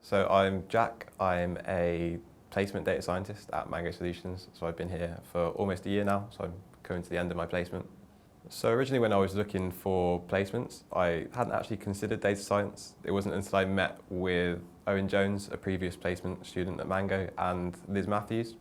So I'm Jack. I'm a placement data scientist at Mango Solutions. So I've been here for almost a year now, so I'm coming to the end of my placement. So originally when I was looking for placements, I hadn't actually considered data science. It wasn't until I met with Owen Jones, a previous placement student at Mango, and Liz Matthews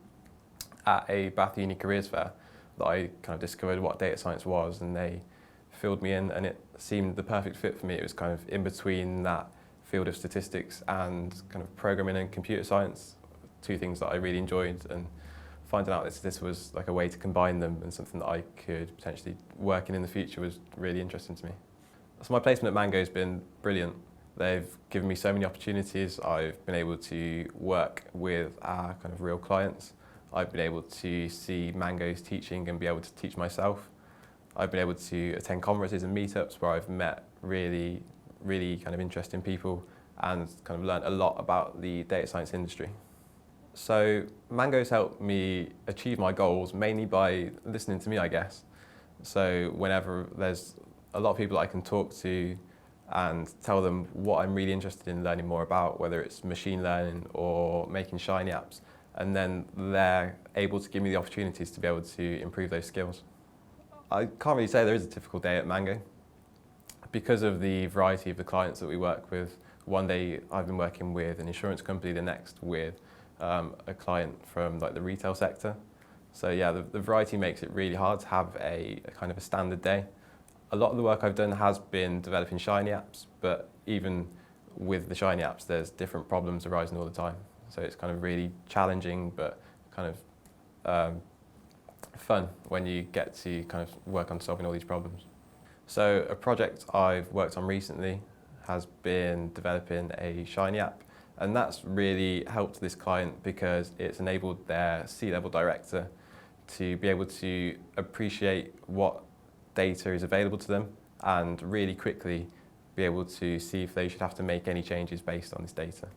at a Bath Uni Careers Fair that I kind of discovered what data science was, and they filled me in, and it seemed the perfect fit for me. It was kind of in between that field of statistics and kind of programming and computer science, two things that I really enjoyed, and finding out that this was like a way to combine them and something that I could potentially work in the future was really interesting to me. So my placement at Mango has been brilliant. They've given me so many opportunities. I've been able to work with our kind of real clients. I've been able to see Mango's teaching and be able to teach myself. I've been able to attend conferences and meetups where I've met really kind of interesting people and kind of learned a lot about the data science industry. So Mango's helped me achieve my goals mainly by listening to me, I guess. So whenever there's a lot of people I can talk to and tell them what I'm really interested in learning more about, whether it's machine learning or making shiny apps, and then they're able to give me the opportunities to be able to improve those skills. I can't really say there is a typical day at Mango. Because of the variety of the clients that we work with, one day I've been working with an insurance company, the next with a client from like the retail sector. So yeah, the variety makes it really hard to have a kind of a standard day. A lot of the work I've done has been developing shiny apps, but even with the shiny apps, there's different problems arising all the time. So it's kind of really challenging, but kind of fun when you get to kind of work on solving all these problems. So a project I've worked on recently has been developing a shiny app, and that's really helped this client because it's enabled their C-level director to be able to appreciate what data is available to them and really quickly be able to see if they should have to make any changes based on this data.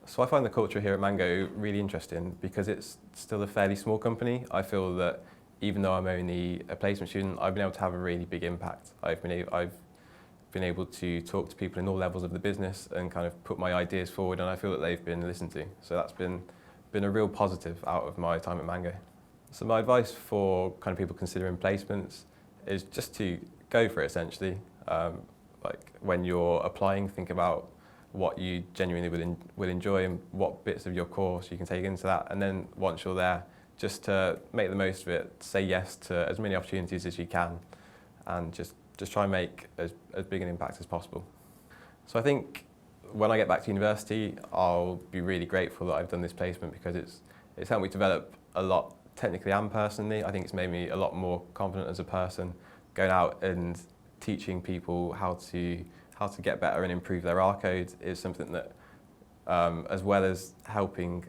So I find the culture here at Mango really interesting because it's still a fairly small company. I feel that even though I'm only a placement student, I've been able to have a really big impact. I've been able to talk to people in all levels of the business and kind of put my ideas forward, and I feel that they've been listened to. So that's been a real positive out of my time at Mango. So my advice for kind of people considering placements is just to go for it, essentially. Like when you're applying, think about what you genuinely will enjoy and what bits of your course you can take into that, and then once you're there, just to make the most of it, say yes to as many opportunities as you can, and just try and make as big an impact as possible. So I think when I get back to university, I'll be really grateful that I've done this placement because it's helped me develop a lot technically and personally. I think it's made me a lot more confident as a person. Going out and teaching people how to get better and improve their R code is something that, as well as helping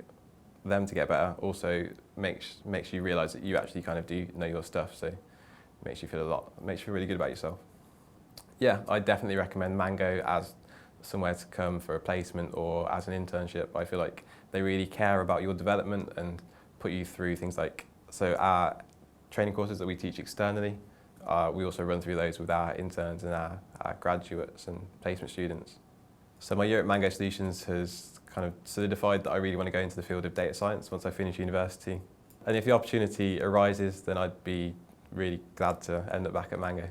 them to get better, also makes you realise that you actually kind of do know your stuff. So it makes you feel really good about yourself. Yeah, I definitely recommend Mango as somewhere to come for a placement or as an internship. I feel like they really care about your development and put you through things like, so our training courses that we teach externally, we also run through those with our interns and our graduates and placement students. So my year at Mango Solutions has kind of solidified that I really want to go into the field of data science once I finish university. And if the opportunity arises, then I'd be really glad to end up back at Mango.